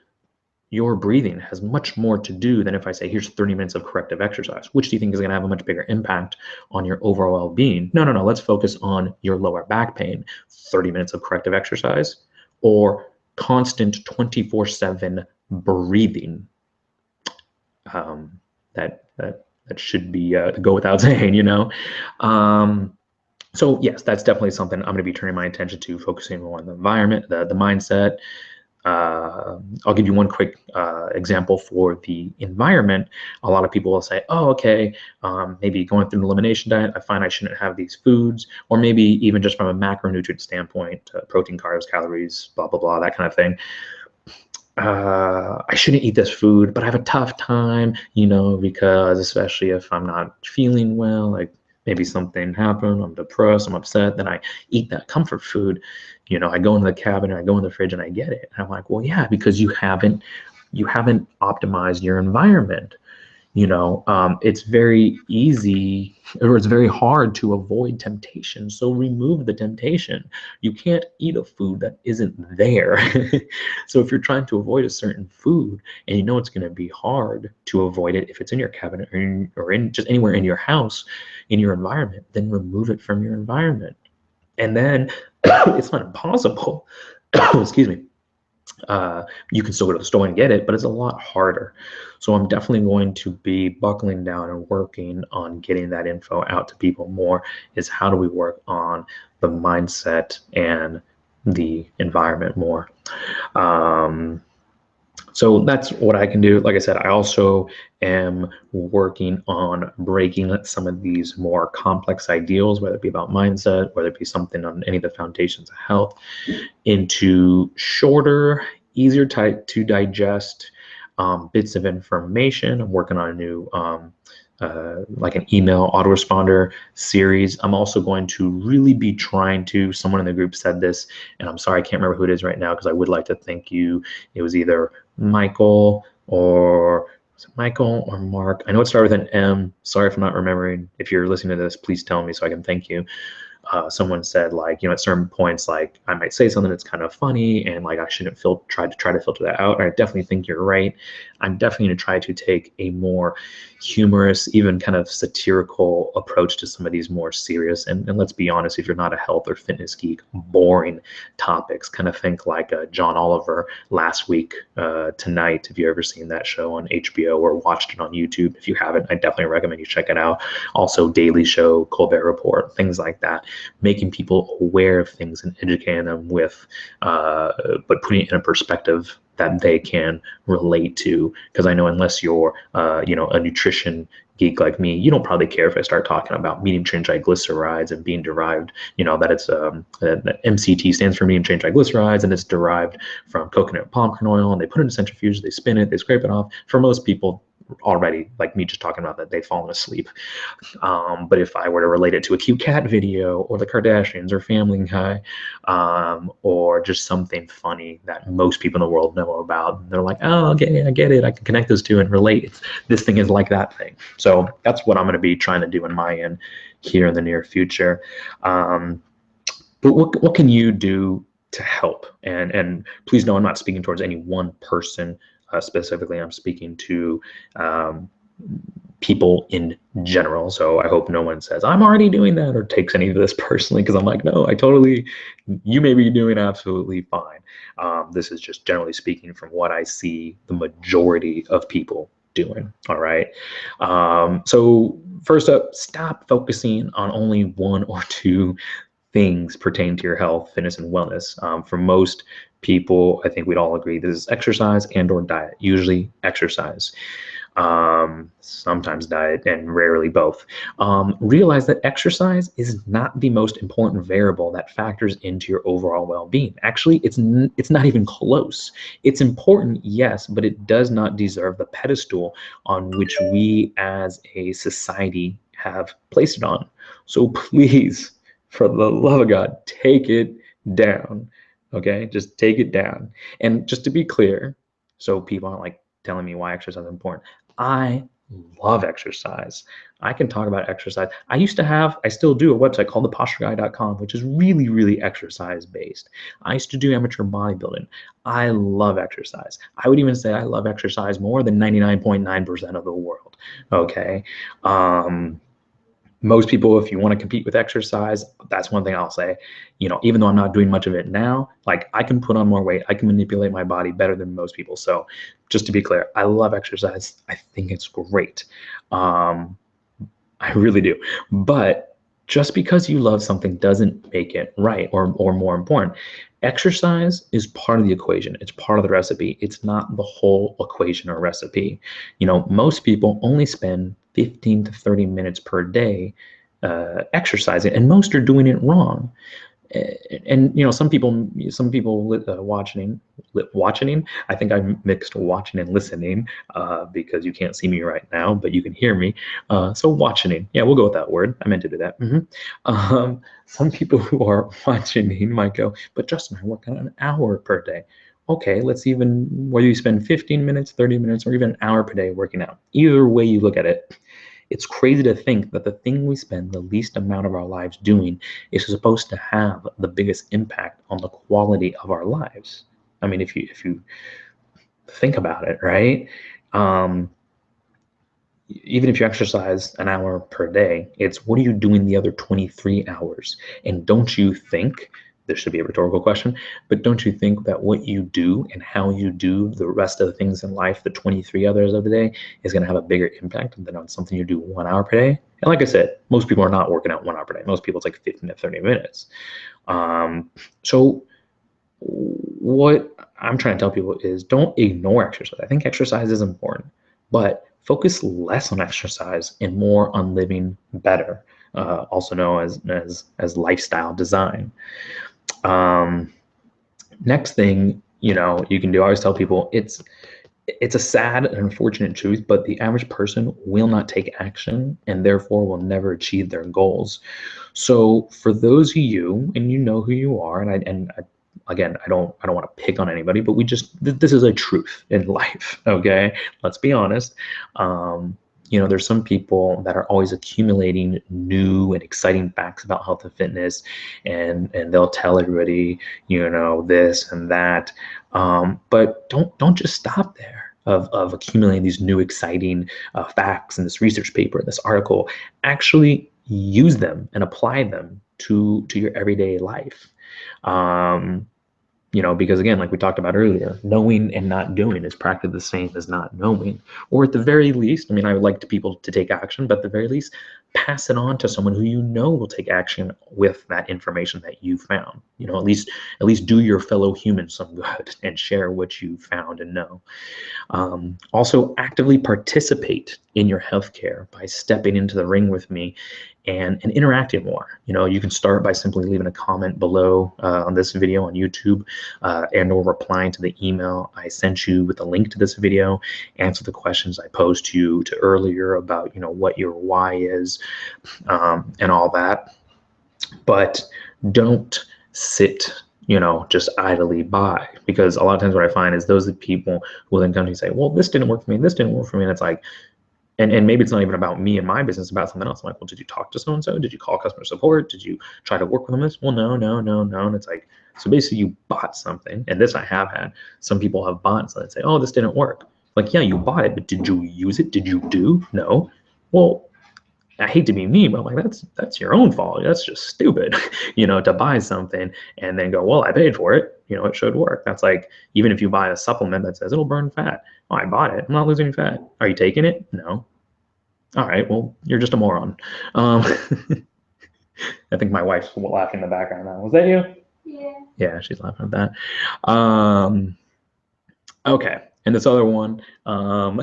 your breathing has much more to do than if I say, here's 30 minutes of corrective exercise. Which do you think is going to have a much bigger impact on your overall well-being? No. Let's focus on your lower back pain. 30 minutes of corrective exercise or constant 24/7 breathing. That should be go without saying, you know. So yes, that's definitely something I'm going to be turning my attention to, focusing more on the environment, the mindset. I'll give you one quick example for the environment. A lot of people will say, oh, okay, maybe going through an elimination diet, I find I shouldn't have these foods, or maybe even just from a macronutrient standpoint, protein, carbs, calories, blah, blah, blah, that kind of thing. I shouldn't eat this food, but I have a tough time, you know, because especially if I'm not feeling well, like maybe something happened, I'm depressed, I'm upset, then I eat that comfort food. You know, I go into the cabinet, I go in the fridge and I get it. And I'm like, well, yeah, because you haven't optimized your environment. You know, it's very easy, or it's very hard to avoid temptation. So remove the temptation. You can't eat a food that isn't there. So if you're trying to avoid a certain food and you know it's going to be hard to avoid it if it's in your cabinet or in just anywhere in your house, in your environment, then remove it from your environment. And then it's not impossible. Excuse me. You can still go to the store and get it, but it's a lot harder. So I'm definitely going to be buckling down and working on getting that info out to people more, is how do we work on the mindset and the environment more. So that's what I can do. Like I said, I also am working on breaking some of these more complex ideals, whether it be about mindset, whether it be something on any of the foundations of health, into shorter, easier to digest bits of information. I'm working on a new like an email autoresponder series. I'm also going to really be trying to, someone in the group said this, and I'm sorry, I can't remember who it is right now because I would like to thank you. It was either Michael or Mark. I know it started with an M. Sorry if I'm not remembering. If you're listening to this, please tell me so I can thank you. Someone said, like, you know, at certain points, like I might say something that's kind of funny and like I shouldn't try to filter that out. And I definitely think you're right. I'm definitely going to try to take a more humorous, even kind of satirical approach to some of these more serious, and let's be honest, if you're not a health or fitness geek, boring topics. Kind of think like John Oliver Last Week Tonight, if you've ever seen that show on HBO or watched it on YouTube. If you haven't, I definitely recommend you check it out. Also Daily Show, Colbert Report, things like that, making people aware of things and educating them with but putting it in a perspective that they can relate to. Because I know unless you're you know, a nutrition geek like me, you don't probably care if I start talking about medium chain triglycerides and being derived, you know, that it's MCT stands for medium chain triglycerides, and it's derived from coconut palm kernel oil, and they put it in a centrifuge, they spin it, they scrape it off. For most people, already, like me just talking about that, they've fallen asleep. But if I were to relate it to a cked video or the Kardashians or Family Guy, or just something funny that most people in the world know about, they're like, oh, okay, I get it. I can connect those two and relate. This thing is like that thing. So that's what I'm going to be trying to do in my end here in the near future. But what can you do to help? And please know I'm not speaking towards any one person specifically. I'm speaking to people in general. So I hope no one says I'm already doing that or takes any of this personally, because I'm like, no, you may be doing absolutely fine. This is just generally speaking from what I see the majority of people doing. All right. So first up, stop focusing on only one or two things pertaining to your health, fitness, and wellness. For most people, I think we'd all agree this is exercise and or diet, usually exercise. Sometimes diet, and rarely both. Realize that exercise is not the most important variable that factors into your overall well-being. Actually, it's not even close. It's important, yes, but it does not deserve the pedestal on which we as a society have placed it on. So please, for the love of God, take it down. Okay, just take it down. And just to be clear, so people aren't like telling me why exercise is important. I love exercise. I can talk about exercise. I still do a website called thepostureguy.com, which is really, really exercise based. I used to do amateur bodybuilding. I love exercise. I would even say I love exercise more than 99.9% of the world. Okay. Most people, if you want to compete with exercise, that's one thing I'll say. Even though I'm not doing much of it now, like I can put on more weight, I can manipulate my body better than most people. So just to be clear, I love exercise. I think it's great. I really do. But just because you love something doesn't make it right or more important. Exercise is part of the equation. It's part of the recipe. It's not the whole equation or recipe. Most people only spend 15 to 30 minutes per day exercising, and most are doing it wrong. And some people watching. I think I mixed watching and listening because you can't see me right now, but you can hear me. So watching, yeah, we'll go with that word. I meant to do that. Some people who are watching might go, but Justin, I work on an hour per day. Okay, let's even whether you spend 15 minutes, 30 minutes, or even an hour per day working out. Either way you look at it, it's crazy to think that the thing we spend the least amount of our lives doing is supposed to have the biggest impact on the quality of our lives. I mean, if you think about it, right? Even if you exercise an hour per day, it's what are you doing the other 23 hours? And don't you think, this should be a rhetorical question, but don't you think that what you do and how you do the rest of the things in life, the 23 others of the day, is going to have a bigger impact than on something you do 1 hour per day? And like I said, most people are not working out 1 hour per day. Most people, it's like 15 to 30 minutes. So what I'm trying to tell people is don't ignore exercise. I think exercise is important, but focus less on exercise and more on living better, also known as lifestyle design. Next thing you can do, I always tell people it's a sad and unfortunate truth, but the average person will not take action and therefore will never achieve their goals. So for those of you, and you know who you are, again, I don't want to pick on anybody, but this is a truth in life. Okay, let's be honest. There's some people that are always accumulating new and exciting facts about health and fitness, and they'll tell everybody, this and that. But don't just stop there of accumulating these new exciting facts in this research paper, in this article. Actually use them and apply them to your everyday life. Because again, like we talked about earlier, knowing and not doing is practically the same as not knowing. Or at the very least, I would like people to take action, but at the very least, pass it on to someone who will take action with that information that you found. At least do your fellow humans some good and share what you found and know. Also, actively participate in your healthcare by stepping into the ring with me and interacting more. You can start by simply leaving a comment below on this video on YouTube and or replying to the email I sent you with a link to this video. Answer the questions I posed to you earlier about what your why is and all that. But don't sit just idly by, because a lot of times what I find is those are the people who will then come to you and say, well, this didn't work for me, this didn't work for me. And it's like, and maybe it's not even about me and my business, it's about something else. I'm like, well, did you talk to so-and-so? Did you call customer support? Did you try to work with them? Well, no. And it's like, so basically you bought something. And this I have had. Some people have bought, so they say, oh, this didn't work. Like, yeah, you bought it, but did you use it? Did you do? No. Well, I hate to be mean, but I'm like, that's your own fault. That's just stupid, to buy something and then go, well, I paid for it. It should work. That's like, even if you buy a supplement that says it'll burn fat. Oh, I bought it. I'm not losing fat. Are you taking it? No. All right. Well, you're just a moron. I think my wife's laughing in the background now. Was that you? Yeah. Yeah, she's laughing at that. Okay. And this other one, I'm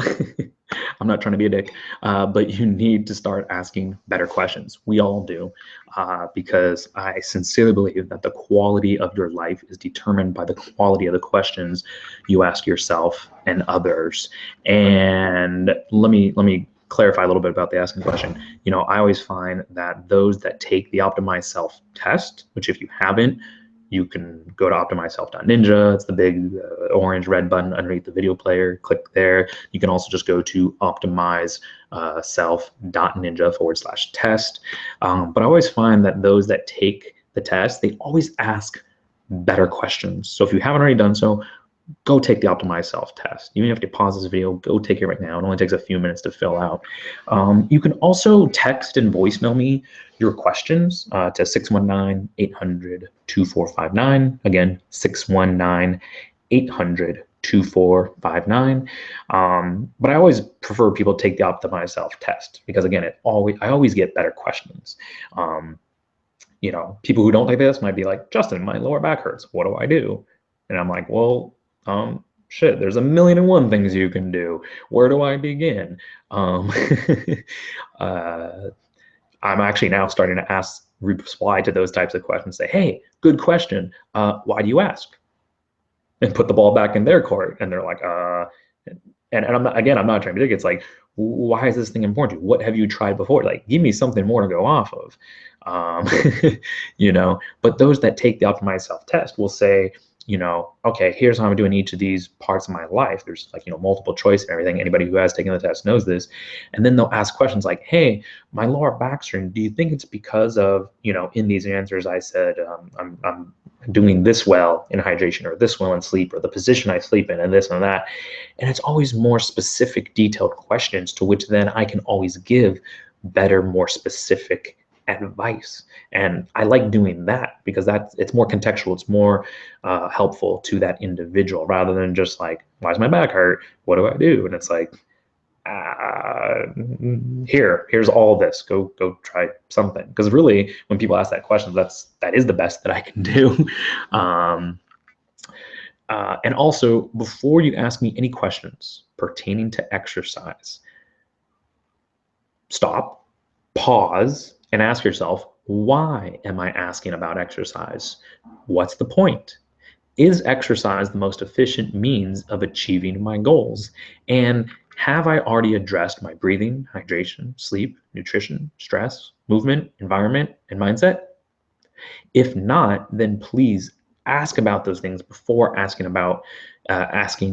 not trying to be a dick, but you need to start asking better questions. We all do, because I sincerely believe that the quality of your life is determined by the quality of the questions you ask yourself and others. And let me clarify a little bit about the asking question. I always find that those that take the Optimize Self test, which if you haven't, you can go to optimizeself.ninja. It's the big orange red button underneath the video player. Click there. You can also just go to optimizeself.ninja/test. But I always find that those that take the test, they always ask better questions. So if you haven't already done so, go take the Optimize Self test. You don't have to pause this video, go take it right now. It only takes a few minutes to fill out. You can also text and voicemail me your questions to 619-800-2459. Again, 619-800-2459. But I always prefer people take the Optimize Self test because, again, I always get better questions. People who don't take this might be like, Justin, my lower back hurts. What do I do? And I'm like, well, shit, there's 1,000,001 things you can do. Where do I begin? I'm actually now starting to reply to those types of questions. Say, hey, good question. Why do you ask? And put the ball back in their court. And they're like, and I'm not trying to be. It's like, why is this thing important to you? What have you tried before? Like, give me something more to go off of. But those that take the Optimize Self test will say, okay, here's how I'm doing each of these parts of my life. There's multiple choice and everything. Anybody who has taken the test knows this. And then they'll ask questions like, hey, my lower back strain, do you think it's because of, in these answers I said, I'm doing this well in hydration or this well in sleep or the position I sleep in and this and that. And it's always more specific, detailed questions to which then I can always give better, more specific advice. And I like doing that because it's more contextual. It's more helpful to that individual rather than just like, why does my back hurt? What do I do? And it's like, here's all this. Go try something. Because really, when people ask that question, that is the best that I can do. And also, before you ask me any questions pertaining to exercise, stop, pause, and ask yourself, why am I asking about exercise? What's the point? Is exercise the most efficient means of achieving my goals? And have I already addressed my breathing, hydration, sleep, nutrition, stress, movement, environment, and mindset? If not, then please ask about those things before asking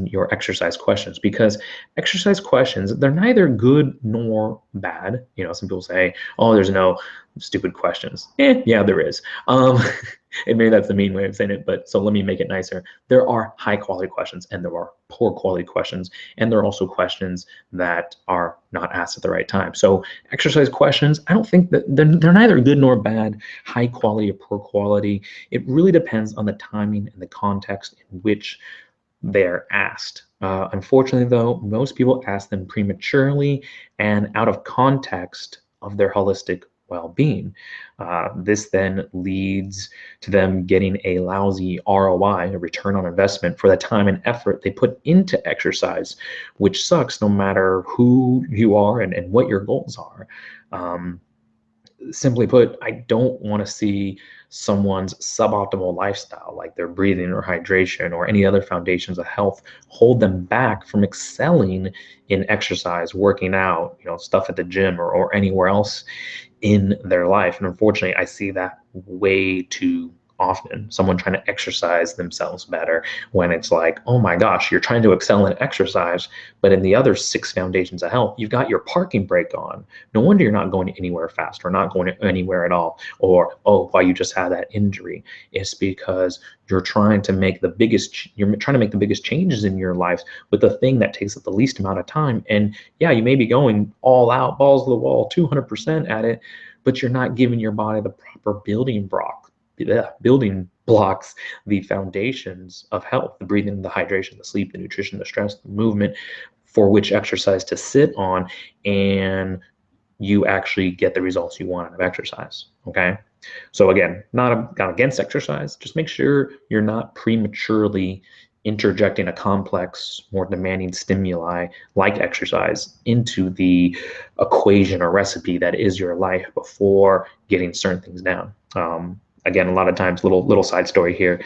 your exercise questions, because exercise questions, they're neither good nor bad. Some people say, oh, there's no stupid questions. Yeah, there is. And maybe that's the mean way of saying it, but so let me make it nicer. There are high quality questions and there are poor quality questions, and there are also questions that are not asked at the right time. So exercise questions, I don't think that they're neither good nor bad, high quality or poor quality. It really depends on the timing and the context in which they're asked. Unfortunately, though, most people ask them prematurely and out of context of their holistic well-being. This then leads to them getting a lousy ROI, a return on investment, for the time and effort they put into exercise, which sucks no matter who you are and what your goals are. Simply put, I don't want to see someone's suboptimal lifestyle, like their breathing or hydration or any other foundations of health, hold them back from excelling in exercise, working out, stuff at the gym or anywhere else in their life. And unfortunately, I see that way too often, someone trying to exercise themselves better, when it's like, oh my gosh, you're trying to excel in exercise, but in the other 6 foundations of health, you've got your parking brake on. No wonder you're not going anywhere fast or not going anywhere at all. Or, oh, why you just had that injury. It's because you're trying to make the biggest changes in your life with the thing that takes up the least amount of time. And yeah, you may be going all out, balls to the wall, 200% at it, but you're not giving your body the proper building blocks, the foundations of health, the breathing, the hydration, the sleep, the nutrition, the stress, the movement, for which exercise to sit on, and you actually get the results you want out of exercise. Okay. So again, not against exercise, just make sure you're not prematurely interjecting a complex, more demanding stimuli like exercise into the equation or recipe that is your life before getting certain things down. again, a lot of times, little side story here,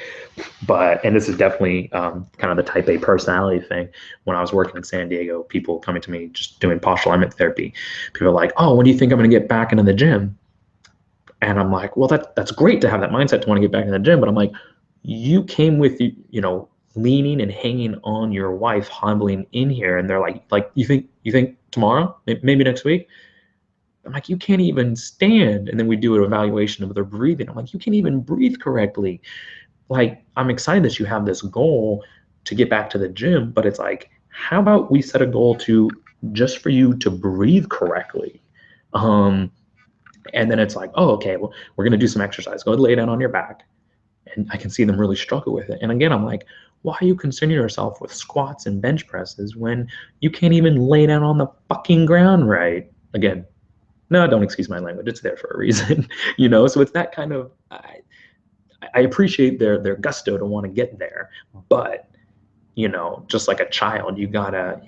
and this is definitely kind of the type A personality thing. When I was working in San Diego, people coming to me just doing postural alignment therapy, people are like, "Oh, when do you think I'm going to get back into the gym?" And I'm like, "Well, that's great to have that mindset to want to get back in the gym," but I'm like, "You came with leaning and hanging on your wife, hobbling in here," and they're like, you think tomorrow, maybe next week?" I'm like, "You can't even stand." And then we do an evaluation of their breathing. I'm like, "You can't even breathe correctly." Like, I'm excited that you have this goal to get back to the gym, but it's like, how about we set a goal to just for you to breathe correctly? Um, and then it's like, oh, okay, well, we're gonna do some exercise. Go lay down on your back. And I can see them really struggle with it. And again, I'm like, why are you concerning yourself with squats and bench presses when you can't even lay down on the fucking ground right? Again, no, don't excuse my language. It's there for a reason, So it's that kind of. I appreciate their gusto to want to get there, but just like a child, you gotta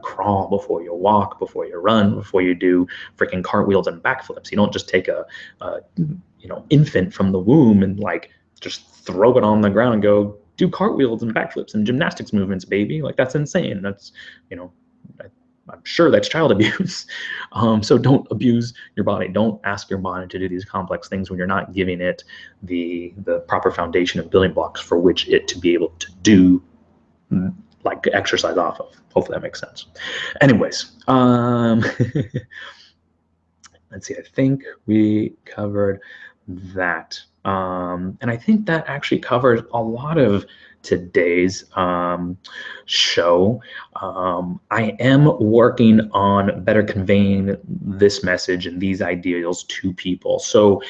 crawl before you walk, before you run, before you do freaking cartwheels and backflips. You don't just take a infant from the womb and like just throw it on the ground and go do cartwheels and backflips and gymnastics movements, baby. Like, that's insane. That's you know I, I'm sure that's child abuse. So don't abuse your body. Don't ask your body to do these complex things when you're not giving it the proper foundation and building blocks for which it to be able to do, like, exercise off of. Hopefully that makes sense. Anyways, let's see. I think we covered that. And I think that actually covers a lot of today's show. I am working on better conveying this message and these ideals to people. So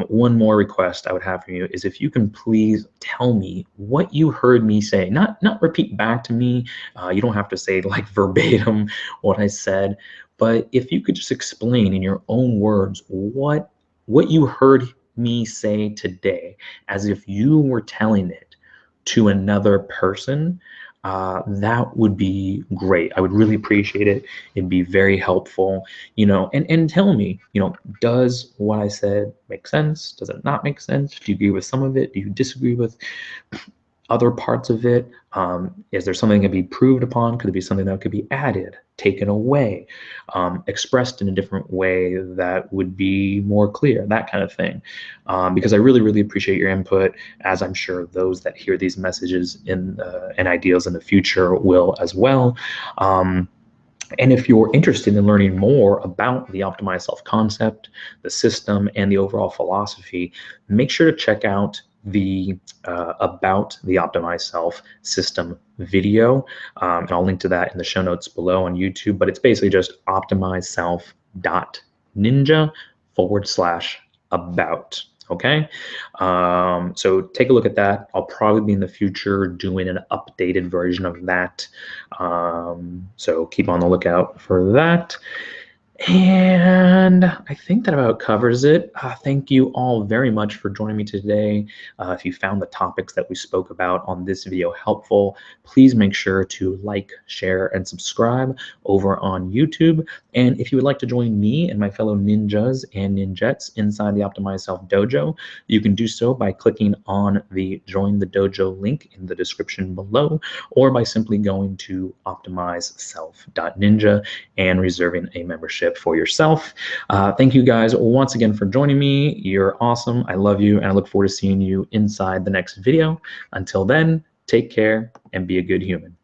one more request I would have from you is if you can please tell me what you heard me say. Not repeat back to me. You don't have to say like verbatim what I said, but if you could just explain in your own words what you heard me say today, as if you were telling it to another person, that would be great. I would really appreciate it. It'd be very helpful, and tell me, does what I said make sense? Does it not make sense? Do you agree with some of it? Do you disagree with other parts of it? Is there something that can be proved upon? Could it be something that could be added, taken away, expressed in a different way that would be more clear, that kind of thing? Because I really, really appreciate your input, as I'm sure those that hear these messages and ideals in the future will as well. And if you're interested in learning more about the optimized self concept, the system, and the overall philosophy, make sure to check out the about the optimized self system video. And I'll link to that in the show notes below on YouTube, but it's basically just optimizeself.ninja/about. Okay, so take a look at that. I'll probably be in the future doing an updated version of that. So keep on the lookout for that. And I think that about covers it. Thank you all very much for joining me today. If you found the topics that we spoke about on this video helpful, please make sure to like, share, and subscribe over on YouTube. And if you would like to join me and my fellow ninjas and ninjettes inside the Optimized Self Dojo, you can do so by clicking on the Join the Dojo link in the description below, or by simply going to optimizeself.ninja and reserving a membership for yourself. Thank you guys once again for joining me. You're awesome. I love you, and I look forward to seeing you inside the next video. Until then, take care and be a good human.